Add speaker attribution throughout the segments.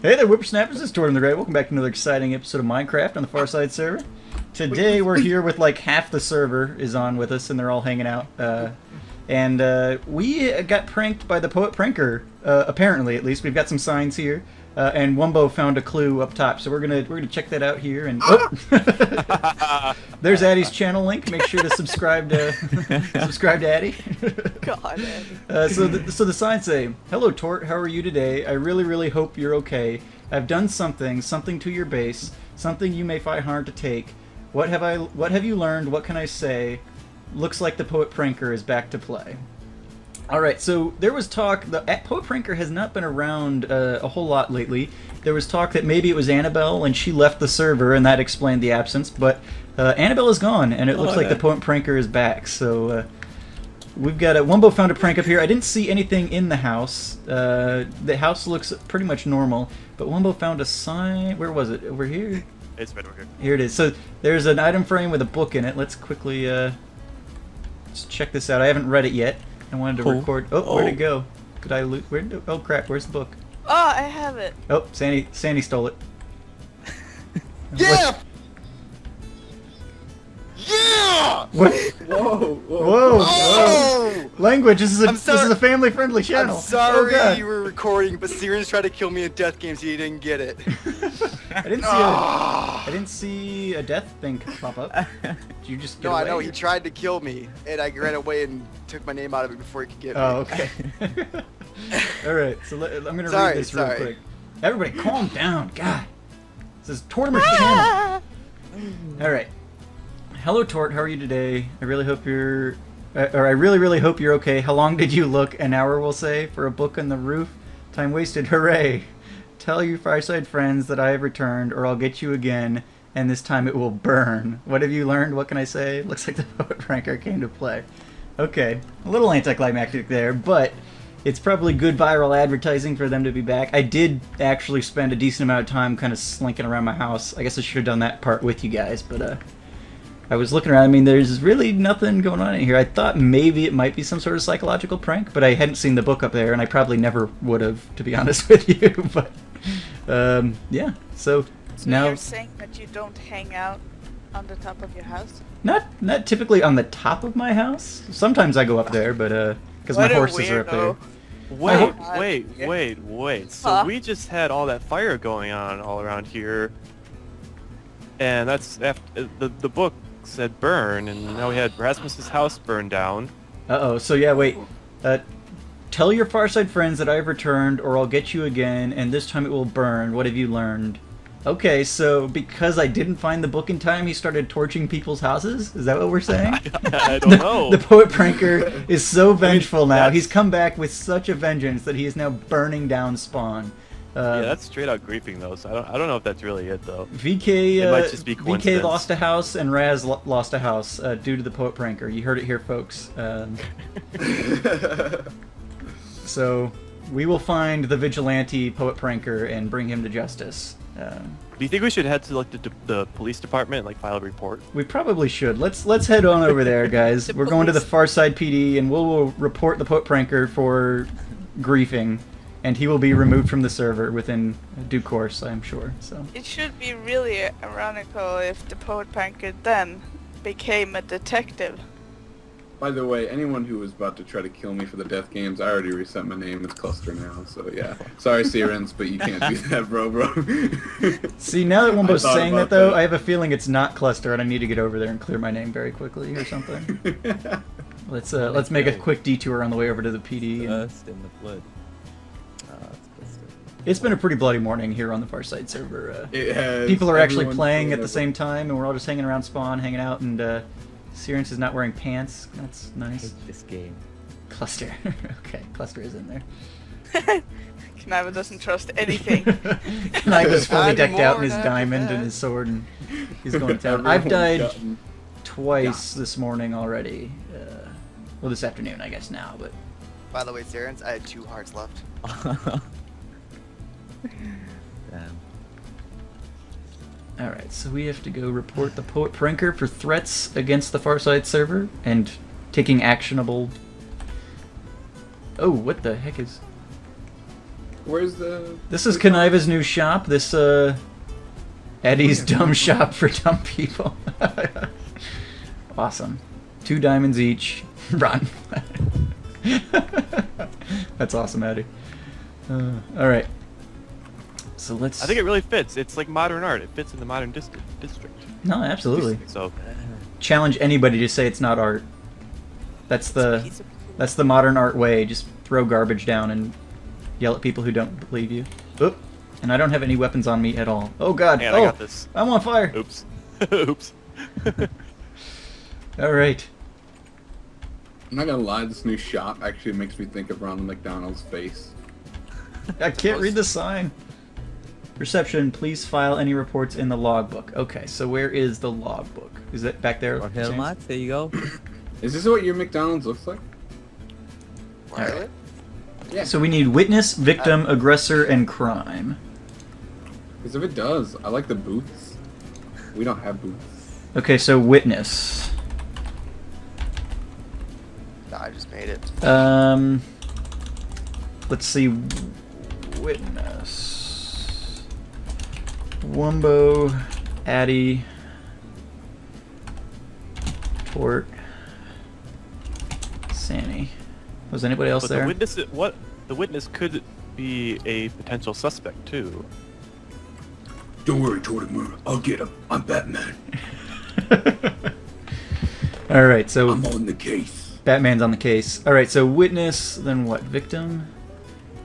Speaker 1: Hey there, whippersnappers, it's Tortoise the Great. Welcome back to another exciting episode of Minecraft on the Farside server. Today we're here with like half the server is on with us and they're all hanging out. We got pranked by the Poet Pranker, apparently at least. We've got some signs here. And Wumbo found a clue up top, so we're gonna check that out here. And there's Addie's channel link. Make sure to subscribe to subscribe to Addie.
Speaker 2: God, Addie.
Speaker 1: So the signs say, "Hello Tort, how are you today? I really hope you're okay. I've done something to your base, something you may find hard to take. What have you learned? What can I say? Looks like the Poet Pranker is back to play." Alright, so there was talk, the Poet Pranker has not been around a whole lot lately. There was talk that maybe it was Annabelle and she left the server and that explained the absence, but Annabelle is gone and it looks like the Poet Pranker is back. So we've got Wumbo found a prank up here. I didn't see anything in the house. The house looks pretty much normal, but Wumbo found a sign. Where was it? Over here?
Speaker 3: It's right over here.
Speaker 1: Here it is. So there's an item frame with a book in it. Let's quickly let's check this out. I haven't read it yet. I wanted to record. Oh, where'd it go? Did I loot? Oh crap! Where's the book?
Speaker 2: Oh, I have it.
Speaker 1: Oh, Sandy stole it.
Speaker 4: Yeah! Yeah!
Speaker 1: What?
Speaker 4: Whoa!
Speaker 1: Whoa! Language. This is a family-friendly channel.
Speaker 4: I'm sorry
Speaker 1: Oh, God.
Speaker 4: you were recording, but Sirius tried to kill me in Death Games. He didn't get it.
Speaker 1: I didn't see a death thing pop up. Did you just get
Speaker 4: No,
Speaker 1: away?
Speaker 4: I know he tried to kill me, and I ran away and took my name out of it before he could get me.
Speaker 1: Oh, okay. All right. So I'm gonna read this real quick. Everybody, calm down. God. This is Tortimer's channel. All right. Hello, Tort. How are you today? I really hope you're, or I really hope you're okay. How long did you look? An hour, we'll say, for a book on the roof. Time wasted. Hooray! Tell your Farside friends that I have returned, or I'll get you again, and this time it will burn. What have you learned? What can I say? Looks like the Poet Pranker came to play. Okay, a little anticlimactic there, but it's probably good viral advertising for them to be back. I did actually spend a decent amount of time kind of slinking around my house. I guess I should have done that part with you guys, but I was looking around. I mean, there's really nothing going on in here. I thought maybe it might be some sort of psychological prank, but I hadn't seen the book up there, and I probably never would have, to be honest with you. But yeah. So now
Speaker 2: you're saying that you don't hang out on the top of your house?
Speaker 1: not typically on the top of my house. Sometimes I go up there, but because my horses are up there.
Speaker 3: Wait. So we just had all that fire going on all around here, and that's after the book said burn, and now we had Rasmus's house burned down.
Speaker 1: Uh-oh, so yeah, wait. Tell your Farside friends that I've returned, or I'll get you again, and this time it will burn. What have you learned? Okay, so because I didn't find the book in time, he started torching people's houses? Is that what we're saying?
Speaker 3: I don't know.
Speaker 1: The Poet Pranker is so vengeful now. He's come back with such a vengeance that he is now burning down Spawn.
Speaker 3: Yeah, that's straight out griefing though, so I don't know if that's really it though.
Speaker 1: VK,
Speaker 3: it might just be
Speaker 1: VK lost a house and Raz lost a house due to the Poet Pranker. You heard it here, folks. So we will find the vigilante Poet Pranker and bring him to justice.
Speaker 3: Do you think we should head to like the police department and like file a report?
Speaker 1: We probably should. Let's head on over there, guys. We're going to the Farside PD and we'll report the Poet Pranker for griefing. And he will be removed from the server within due course, I'm sure. So
Speaker 2: It should be really ironical if the Poet Pranker then became a detective.
Speaker 5: By the way, anyone who was about to try to kill me for the Death Games, I already reset my name. It's Cluster now, so yeah. Sorry, Sirens, but you can't do that, bro.
Speaker 1: See, now that Wumbo's
Speaker 5: I thought
Speaker 1: saying that,
Speaker 5: about
Speaker 1: though,
Speaker 5: that.
Speaker 1: I have a feeling it's not Cluster, and I need to get over there and clear my name very quickly or something. Let's make a quick detour on the way over to the PD. And
Speaker 6: Dust in the blood.
Speaker 1: it's been a pretty bloody morning here on the Farside server.
Speaker 5: It has.
Speaker 1: People are actually
Speaker 5: Everyone's
Speaker 1: playing
Speaker 5: going
Speaker 1: at the
Speaker 5: over.
Speaker 1: same time, and we're all just hanging around Spawn, hanging out, and Sirens is not wearing pants. That's nice.
Speaker 6: This game.
Speaker 1: Cluster. Okay, Cluster is in there.
Speaker 2: Kniva doesn't trust anything.
Speaker 1: Knife is fully
Speaker 4: I'm
Speaker 1: decked out in
Speaker 4: more
Speaker 1: his
Speaker 4: than
Speaker 1: diamond
Speaker 4: that.
Speaker 1: and his sword, and he's going to town. I've
Speaker 5: Everyone's
Speaker 1: died
Speaker 5: gotten-
Speaker 1: twice this morning already. Well, this afternoon, I guess now, but
Speaker 4: By the way, Sirens, I had 2 hearts left.
Speaker 6: Damn.
Speaker 1: alright, so we have to go report the Poet Pranker for threats against the Farside server and taking actionable... Oh, what the heck is...
Speaker 5: Where's the...
Speaker 1: This is Kaniva's new shop. This, Eddie's dumb shop for dumb people. Awesome. 2 diamonds each. Run. That's awesome, Eddie. Alright. So let's...
Speaker 3: I think it really fits. It's like modern art. It fits in the modern district.
Speaker 1: No, absolutely.
Speaker 3: So,
Speaker 1: Challenge anybody to say it's not art. That's the modern art way. Just throw garbage down and yell at people who don't believe you. Oop. And I don't have any weapons on me at all. Oh god.
Speaker 3: man,
Speaker 1: oh,
Speaker 3: I got this.
Speaker 1: I'm on fire.
Speaker 3: Oops. Oops.
Speaker 1: Alright.
Speaker 5: I'm not gonna lie, this new shop actually makes me think of Ronald McDonald's face.
Speaker 1: I can't read the sign. Reception, please file any reports in the logbook. Okay, so where is the logbook? Is it back there?
Speaker 6: Or Helmet, there you go.
Speaker 5: Is this what your McDonald's looks like?
Speaker 4: Really?
Speaker 5: Yeah.
Speaker 1: So we need witness, victim, aggressor, and crime.
Speaker 5: Because if it does, I like the booths. We don't have booths.
Speaker 1: Okay, so witness.
Speaker 4: Nah, I just made it.
Speaker 1: Let's see. Witness. Wumbo, Addy, Tort, Sanny. Was anybody else
Speaker 3: But
Speaker 1: there?
Speaker 3: the witness could be a potential suspect too.
Speaker 5: Don't worry, Tortoise. I'll get him. I'm Batman.
Speaker 1: Alright, so
Speaker 5: I'm on the case.
Speaker 1: Batman's on the case. Alright, so witness, then what? Victim?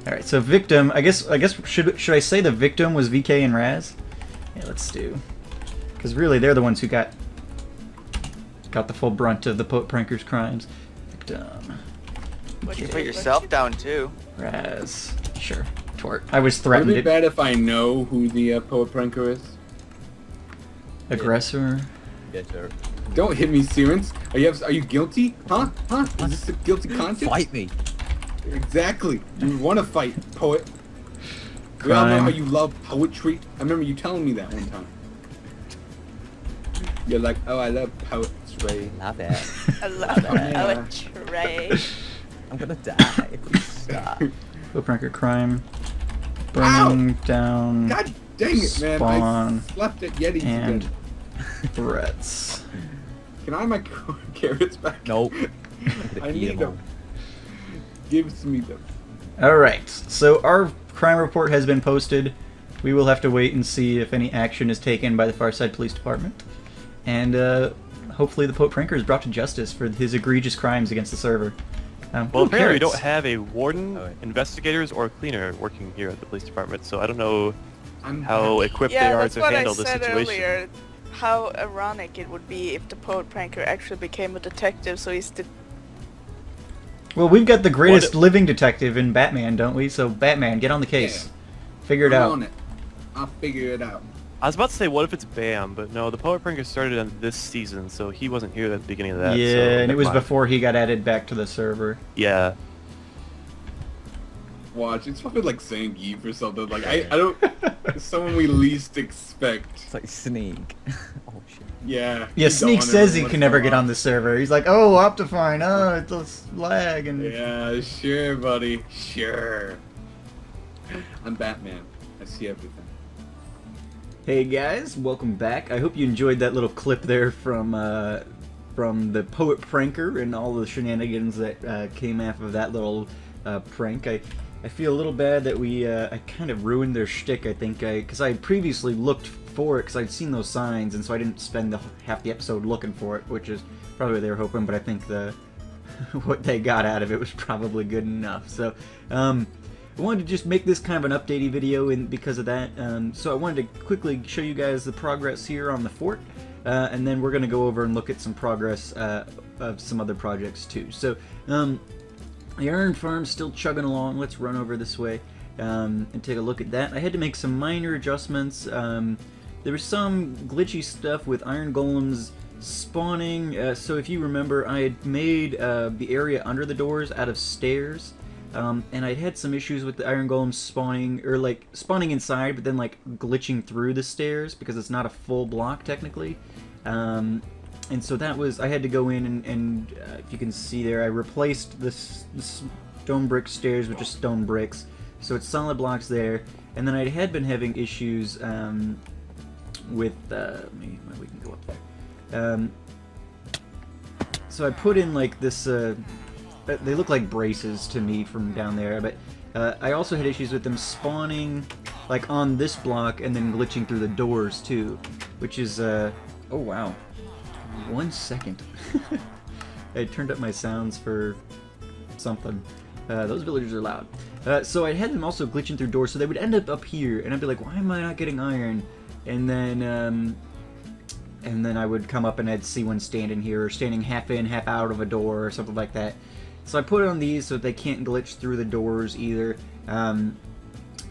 Speaker 1: Alright, so victim, I guess should I say the victim was VK and Raz? Yeah, let's do. Because really they're the ones who got the full brunt of the Poet Pranker's crimes. Victim.
Speaker 4: You put yourself down too.
Speaker 1: Raz. Sure. Tort. I was
Speaker 5: Would
Speaker 1: threatened.
Speaker 5: it be bad if I know who the Poet Pranker is?
Speaker 1: Aggressor.
Speaker 6: Yes, sir.
Speaker 5: Don't hit me, Sirens. Are you guilty? Huh? Huh? Is this a guilty conscience?
Speaker 6: Fight me.
Speaker 5: Exactly. You want to fight, poet. We all know
Speaker 1: Crime.
Speaker 5: how you love poetry. I remember you telling me that one time. You're like, oh, I love poetry.
Speaker 6: Love it.
Speaker 2: I love
Speaker 5: Yeah.
Speaker 2: poetry.
Speaker 6: I'm gonna die if you stop.
Speaker 1: Poet Pranker crime. Burning down
Speaker 5: God dang it, man.
Speaker 1: Spawn
Speaker 5: I slept at Yetis
Speaker 1: and
Speaker 5: again.
Speaker 1: threats.
Speaker 5: Can I have my carrots back?
Speaker 6: Nope.
Speaker 5: I need them. Gives me them.
Speaker 1: Alright, so our crime report has been posted. We will have to wait and see if any action is taken by the Farside Police Department. And hopefully the Poet Pranker is brought to justice for his egregious crimes against the server.
Speaker 3: Well, apparently we
Speaker 1: carrots.
Speaker 3: don't have a warden,
Speaker 6: Oh, wait.
Speaker 3: investigators, or cleaner working here at the police department, so I don't know
Speaker 5: I'm
Speaker 3: how equipped
Speaker 2: Yeah,
Speaker 3: they are
Speaker 2: that's
Speaker 3: to
Speaker 2: what I
Speaker 3: handle this
Speaker 2: said
Speaker 3: situation.
Speaker 2: earlier. How ironic it would be if the Poet Pranker actually became a detective, so he's the...
Speaker 1: Well, we've got the greatest living detective in Batman, don't we? So Batman, get on the case.
Speaker 5: Yeah.
Speaker 1: Figure it
Speaker 5: I'm
Speaker 1: out.
Speaker 5: on it. I'll figure it out.
Speaker 3: I was about to say, what if it's Bam? But no, the Poet Pranker started on this season, so he wasn't here at the beginning of that.
Speaker 1: Yeah,
Speaker 3: so
Speaker 1: and it
Speaker 3: never
Speaker 1: was
Speaker 3: mind.
Speaker 1: before he got added back to the server.
Speaker 3: Yeah.
Speaker 5: Watch, it's probably like Zangiefx or something. Like I don't. It's someone we least expect.
Speaker 6: It's like Sneak. Oh shit.
Speaker 5: Yeah.
Speaker 1: Yeah,
Speaker 5: he's
Speaker 1: Sneak
Speaker 5: on
Speaker 1: says
Speaker 5: every
Speaker 1: he
Speaker 5: once
Speaker 1: can
Speaker 5: in a
Speaker 1: never get
Speaker 5: while.
Speaker 1: on the server. He's like, oh, Optifine, oh, it's lag, and
Speaker 5: Yeah, sure, buddy. Sure. I'm Batman. I see everything.
Speaker 1: Hey guys, welcome back. I hope you enjoyed that little clip there from the Poet Pranker and all the shenanigans that came after of that little prank. I feel a little bad that I kind of ruined their shtick. I think because I had previously looked for it because I'd seen those signs, and so I didn't spend half the episode looking for it, which is probably what they were hoping. But I think what they got out of it was probably good enough. So. I wanted to just make this kind of an updatey video because of that. So I wanted to quickly show you guys the progress here on the fort, and then we're going to go over and look at some progress of some other projects too. So the iron farm's still chugging along. Let's run over this way and take a look at that. I had to make some minor adjustments. There was some glitchy stuff with iron golems spawning. So if you remember, I had made the area under the doors out of stairs. And I had some issues with the iron golems spawning, or like spawning inside, but then like glitching through the stairs because it's not a full block technically. And so that was, I had to go in and if you can see there, I replaced the stone brick stairs with just stone bricks. So it's solid blocks there. And then I had been having issues with... maybe we can go up there. So I put in like this... they look like braces to me from down there, but I also had issues with them spawning like on this block and then glitching through the doors too, which is... oh wow. 1 second. I turned up my sounds for something. Those villagers are loud. So I had them also glitching through doors, so they would end up here, and I'd be like, why am I not getting iron? And then I would come up and I'd see one standing here, or standing half in, half out of a door, or something like that. So I put it on these so that they can't glitch through the doors either.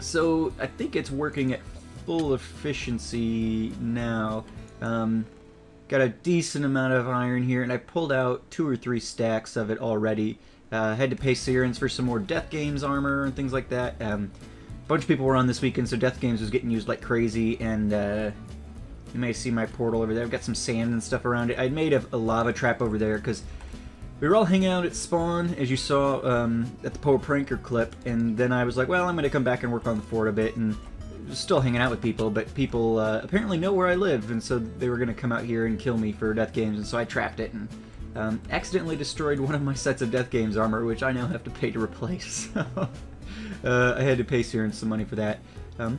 Speaker 1: So I think it's working at full efficiency now. Got a decent amount of iron here, and I pulled out 2 or 3 stacks of it already. Had to pay Sirens for some more Death Games armor and things like that. A bunch of people were on this weekend, so Death Games was getting used like crazy, and you may see my portal over there. I've got some sand and stuff around it. I made a lava trap over there because we were all hanging out at spawn, as you saw at the Poe Pranker clip, and then I was like, well, I'm going to come back and work on the fort a bit, and still hanging out with people, but people apparently know where I live, and so they were going to come out here and kill me for Death Games, and so I trapped it, and accidentally destroyed one of my sets of Death Games armor, which I now have to pay to replace. So I had to pay Siren some money for that.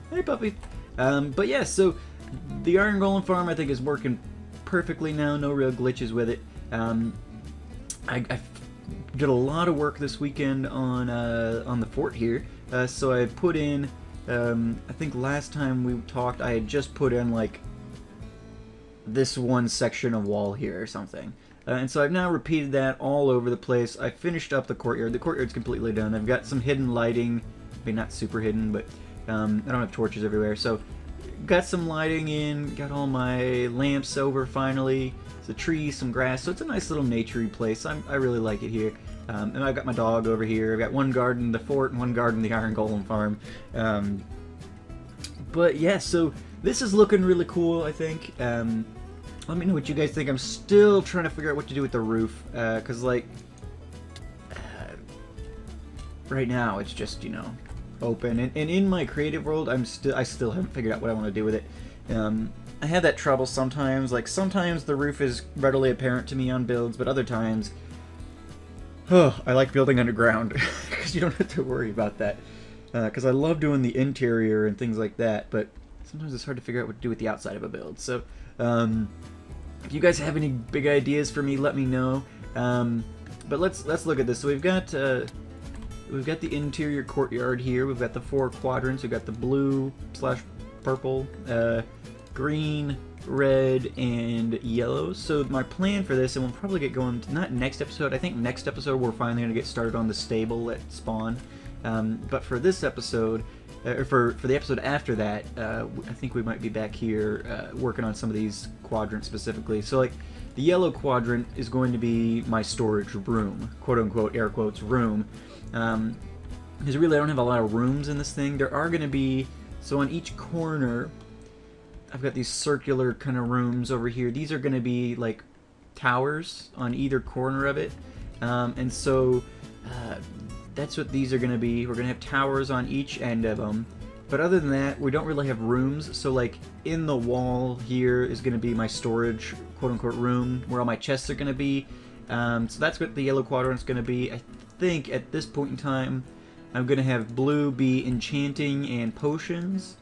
Speaker 1: Hey, puppy. But yeah, so the Iron Golem farm I think is working perfectly now. No real glitches with it. I did a lot of work this weekend on the fort here. So I put in. I think last time we talked, I had just put in like this one section of wall here or something. And so I've now repeated that all over the place. I finished up the courtyard. The courtyard's completely done. I've got some hidden lighting. I mean, not super hidden, but I don't have torches everywhere. So got some lighting in, got all my lamps over finally. Some trees, some grass. So it's a nice little naturey place. I really like it here. And I've got my dog over here. I've got one guard in the fort and one guard in the Iron Golem farm. But yeah, so this is looking really cool, I think. Let me know what you guys think. I'm still trying to figure out what to do with the roof, because like right now it's just, you know, open. And in my creative world, I still haven't figured out what I want to do with it. I have that trouble sometimes. Like sometimes the roof is readily apparent to me on builds, but other times, I like building underground because you don't have to worry about that. Because I love doing the interior and things like that, but sometimes it's hard to figure out what to do with the outside of a build. So, if you guys have any big ideas for me, let me know. But let's look at this. So we've got the interior courtyard here. We've got the 4 quadrants. We've got the blue / purple, green, red, and yellow. So my plan for this, and we'll probably get going, not next episode. I think next episode we're finally going to get started on the stable at spawn. But for this episode, or for the episode after that, I think we might be back here working on some of these quadrants specifically. So like the yellow quadrant is going to be my storage room, quote unquote, air quotes, room. Because really I don't have a lot of rooms in this thing. There are going to be, so on each corner, I've got these circular kind of rooms over here. These are going to be like towers on either corner of it. And so that's what these are going to be. We're going to have towers on each end of them. But other than that, we don't really have rooms. So like in the wall here is going to be my storage, quote unquote, room where all my chests are going to be. So that's what the yellow quadrant's going to be. I think at this point in time, I'm going to have blue be enchanting and potions.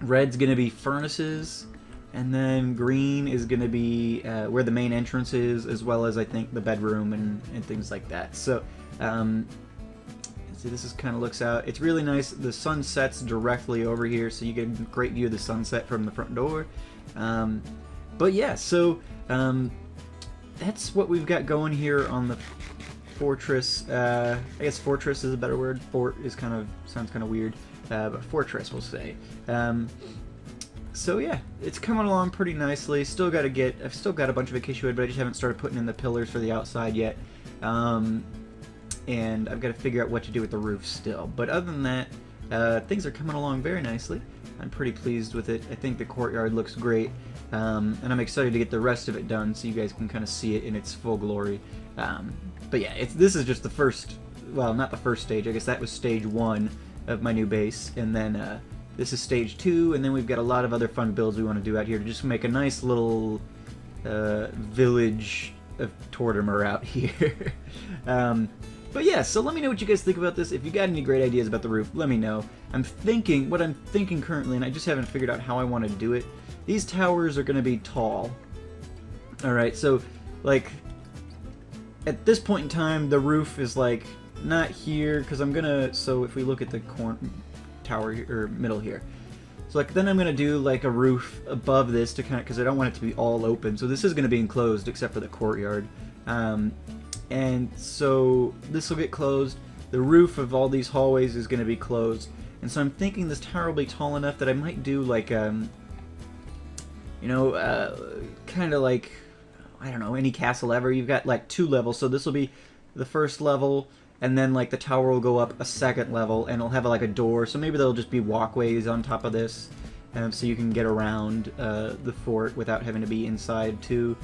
Speaker 1: Red's going to be furnaces. And then green is going to be where the main entrance is, as well as I think the bedroom and things like that. So, see, this is kind of looks out. It's really nice. The sun sets directly over here, so you get a great view of the sunset from the front door. But yeah, so that's what we've got going here on the fortress. I guess fortress is a better word. Fort is sounds kind of weird, but fortress we'll say. So yeah, it's coming along pretty nicely. I've still got a bunch of acacia wood, but I just haven't started putting in the pillars for the outside yet. And I've got to figure out what to do with the roof still. But other than that, things are coming along very nicely. I'm pretty pleased with it. I think the courtyard looks great. And I'm excited to get the rest of it done so you guys can kind of see it in its full glory. But yeah, this is just the first well, not the first stage. I guess that was stage 1 of my new base, and then this is stage 2, and then we've got a lot of other fun builds we want to do out here to just make a nice little village of Tortimer out here. But yeah, so let me know what you guys think about this. If you got any great ideas about the roof, let me know. What I'm thinking currently, and I just haven't figured out how I want to do it, these towers are going to be tall. Alright, so, like, at this point in time, the roof is, like, not here, because I'm going to, so if we look at the tower, or middle here, so, like, then I'm going to do, like, a roof above this to kind of, because I don't want it to be all open, so this is going to be enclosed except for the courtyard. And so this will get closed. The roof of all these hallways is going to be closed. And so I'm thinking this tower will be tall enough that I might do like, kind of like, I don't know, any castle ever. You've got like 2 levels, so this will be the first level, and then like the tower will go up a second level, and it'll have like a door. So maybe there'll just be walkways on top of this, so you can get around the fort without having to be inside too.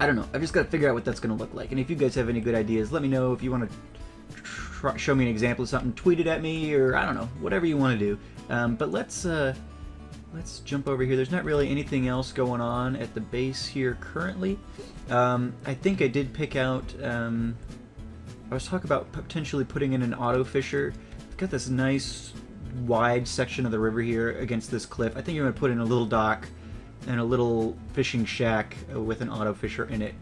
Speaker 1: I don't know. I've just got to figure out what that's going to look like. And if you guys have any good ideas, let me know. If you want to show me an example of something, tweet it at me, or I don't know, whatever you want to do. But let's jump over here. There's not really anything else going on at the base here currently. I think I did pick out. I was talking about potentially putting in an auto fisher. I've got this nice wide section of the river here against this cliff. I think I'm going to put in a little dock and a little fishing shack with an auto fisher in it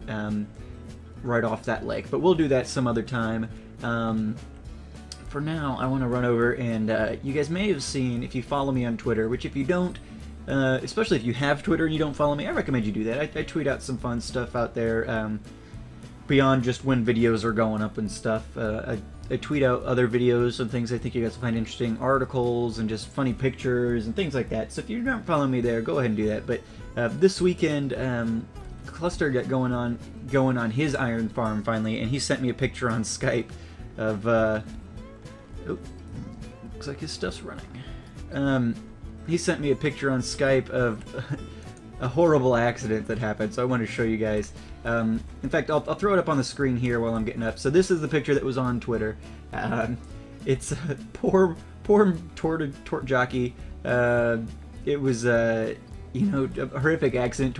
Speaker 1: right off that lake. But we'll do that some other time. For now, I want to run over, and you guys may have seen, if you follow me on Twitter, which if you don't, especially if you have Twitter and you don't follow me, I recommend you do that. I tweet out some fun stuff out there beyond just when videos are going up and stuff. I tweet out other videos and things I think you guys will find interesting, articles and just funny pictures and things like that. So if you're not following me there, go ahead and do that. But this weekend, Cluster got going on his iron farm finally, and he sent me a picture on Skype of looks like his stuff's running. He sent me a picture on Skype of a horrible accident that happened, so I wanted to show you guys. In fact, I'll throw it up on the screen here while I'm getting up. So this is the picture that was on Twitter. It's poor Tort jockey. It was a horrific accident.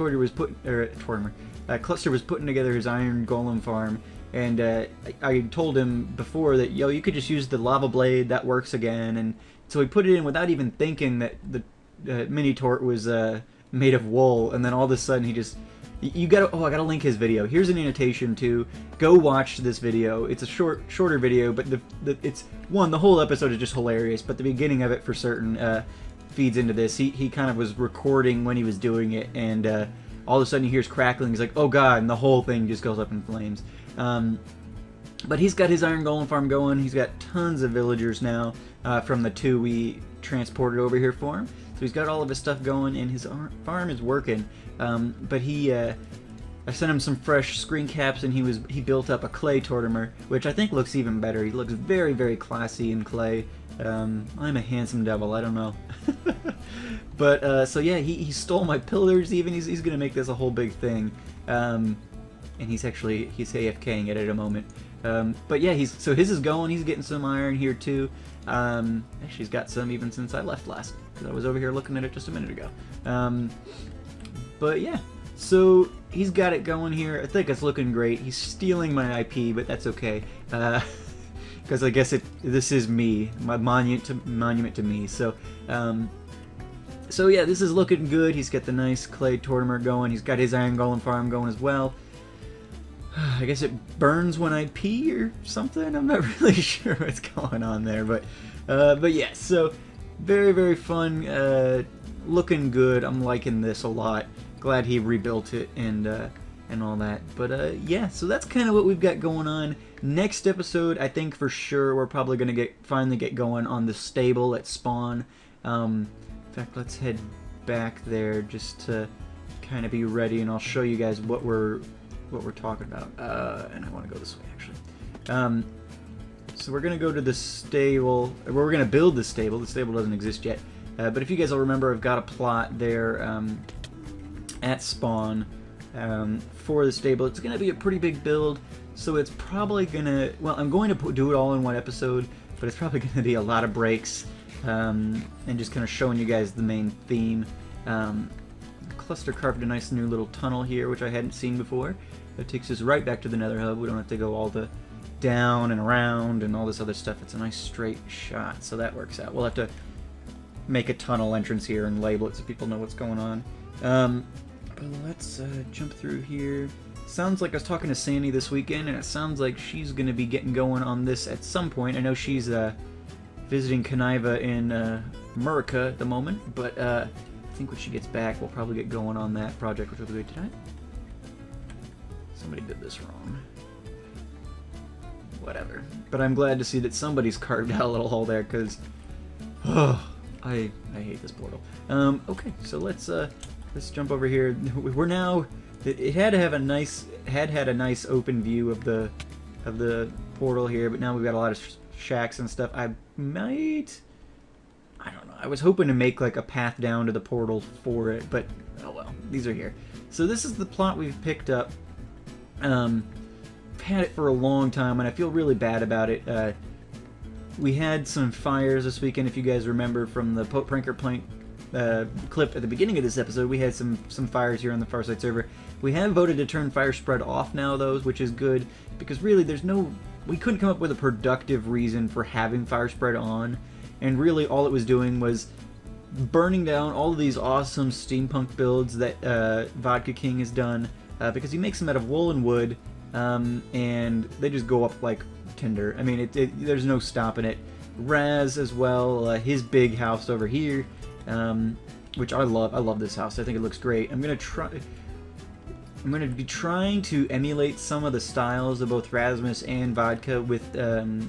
Speaker 1: Cluster was putting together his iron golem farm, and I told him before that you could just use the lava blade, that works again. And so he put it in without even thinking that the mini Tort was made of wool, and then all of a sudden he just. I gotta link his video. Here's an annotation to go watch this video. It's a shorter video, but the whole episode is just hilarious. But the beginning of it, for certain, feeds into this. He kind of was recording when he was doing it, and all of a sudden he hears crackling. He's like, "Oh God!" and the whole thing just goes up in flames. But he's got his iron golem farm going. He's got tons of villagers now from the 2 we transported over here for him. So he's got all of his stuff going, and his farm is working. But I sent him some fresh screen caps, and he built up a clay Tortimer, which I think looks even better. He looks very, very classy in clay. I'm a handsome devil, I don't know. But so yeah, he stole my pillars even. He's gonna make this a whole big thing. And he's AFKing it at a moment. But yeah, his is going. He's getting some iron here too. Actually, he's got some even since I left last, because I was over here looking at it just a minute ago. But yeah, so he's got it going here. I think it's looking great. He's stealing my IP, but that's okay, because I guess this is me, my monument to me. So yeah, this is looking good. He's got the nice clay Tortimer going. He's got his iron golem farm going as well. I guess it burns when I pee or something. I'm not really sure what's going on there, but yeah. So very, very fun. Looking good. I'm liking this a lot. Glad he rebuilt it and all that. But yeah, so that's kind of what we've got going on. Next episode, I think for sure we're probably gonna finally get going on the stable at spawn. In fact, let's head back there just to kind of be ready, and I'll show you guys what we're talking about. And I want to go this way actually. So we're gonna go to the stable. We're gonna build the stable. The stable doesn't exist yet. But if you guys will remember, I've got a plot there at spawn for the stable. It's going to be a pretty big build. so it's probably gonna, well, I'm going to do it all in one episode, but it's probably gonna be a lot of breaks, and just kind of showing you guys the main theme. Cluster carved a nice new little tunnel here, which I hadn't seen before. That takes us right back to the Nether Hub. We don't have to go all the down and around and all this other stuff. It's a nice straight shot, so that works out. We'll have to make a tunnel entrance here and label it so people know what's going on. But let's jump through here. Sounds like I was talking to Sandy this weekend, and it sounds like she's going to be getting going on this at some point. I know she's visiting Kaniva in America at the moment, but I think when she gets back, we'll probably get going on that project, which will be tonight. Somebody did this wrong. Whatever. But I'm glad to see that somebody's carved out a little hole there, because I hate this portal. Okay, so let's jump over here. We're now. It had to have a nice had a nice open view of the portal here, but now we've got a lot of shacks and stuff. I don't know. I was hoping to make like a path down to the portal for it, but oh well. These are here. So this is the plot we've picked up. Had it for a long time, and I feel really bad about it. We had some fires this weekend, if you guys remember from the Pope Pranker Plank clip at the beginning of this episode. We had some fires here on the Farside server. We have voted to turn fire spread off now, though, which is good, because really we couldn't come up with a productive reason for having fire spread on, and really all it was doing was burning down all of these awesome steampunk builds that Vodka King has done, because he makes them out of wool and wood, and they just go up like tinder. I mean, there's no stopping it. Raz as well, his big house over here, which I love. I love this house. I think it looks great. I'm gonna be trying to emulate some of the styles of both Rasmus and Vodka with the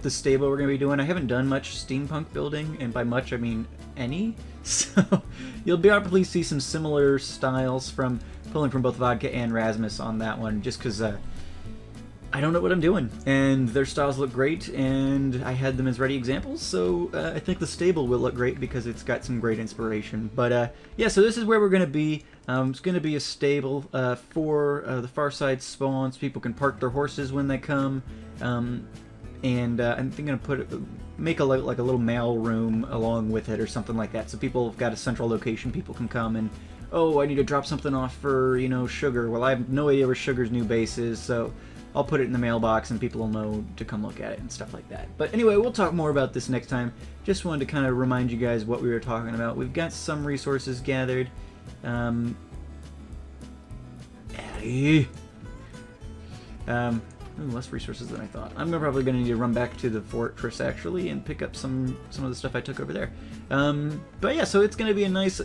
Speaker 1: stable we're gonna be doing. I haven't done much steampunk building, and by much I mean any. So you'll probably see some similar styles from pulling from both Vodka and Rasmus on that one, just because I don't know what I'm doing, and their styles look great, and I had them as ready examples, so I think the stable will look great because it's got some great inspiration. But yeah, so this is where we're going to be. It's going to be a stable for the Farside spawns. People can park their horses when they come, and I'm thinking of make a little mail room along with it or something like that, so people have got a central location. People can come and, oh, I need to drop something off for, you know, Sugar. Well, I have no idea where Sugar's new base is, so I'll put it in the mailbox and people will know to come look at it and stuff like that. But anyway, we'll talk more about this next time. Just wanted to kind of remind you guys what we were talking about. We've got some resources gathered. Less resources than I thought. I'm probably going to need to run back to the fortress actually and pick up some of the stuff I took over there. But yeah, so it's going to be a nice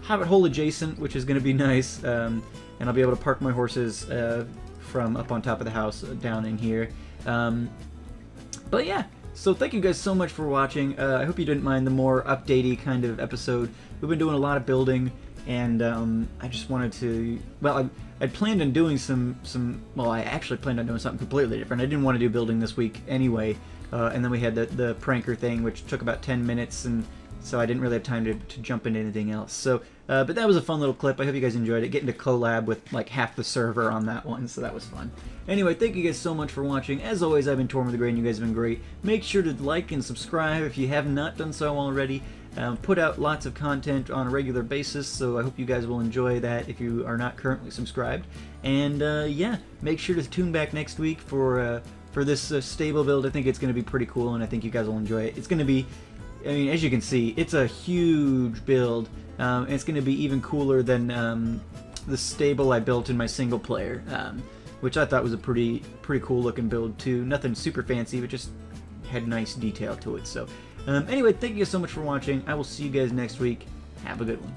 Speaker 1: Hobbit hole adjacent, which is going to be nice, and I'll be able to park my horses from up on top of the house down in here. But yeah, so thank you guys so much for watching. I hope you didn't mind the more updatey kind of episode. We've been doing a lot of building, and I just wanted to, well, I'd planned on doing well, I actually planned on doing something completely different. I didn't want to do building this week anyway, and then we had the pranker thing, which took about 10 minutes, and so I didn't really have time to jump into anything else. So, but that was a fun little clip. I hope you guys enjoyed it. Getting to collab with like half the server on that one, so that was fun. Anyway, thank you guys so much for watching. As always, I've been Torm the Grey, and you guys have been great. Make sure to like and subscribe if you have not done so already. Put out lots of content on a regular basis, so I hope you guys will enjoy that if you are not currently subscribed. And yeah, make sure to tune back next week for this stable build. I think it's going to be pretty cool, and I think you guys will enjoy it. It's going to be, I mean, as you can see, it's a huge build. And it's going to be even cooler than the stable I built in my single player, which I thought was a pretty cool looking build too. Nothing super fancy, but just had nice detail to it. So anyway, thank you so much for watching. I will see you guys next week. Have a good one.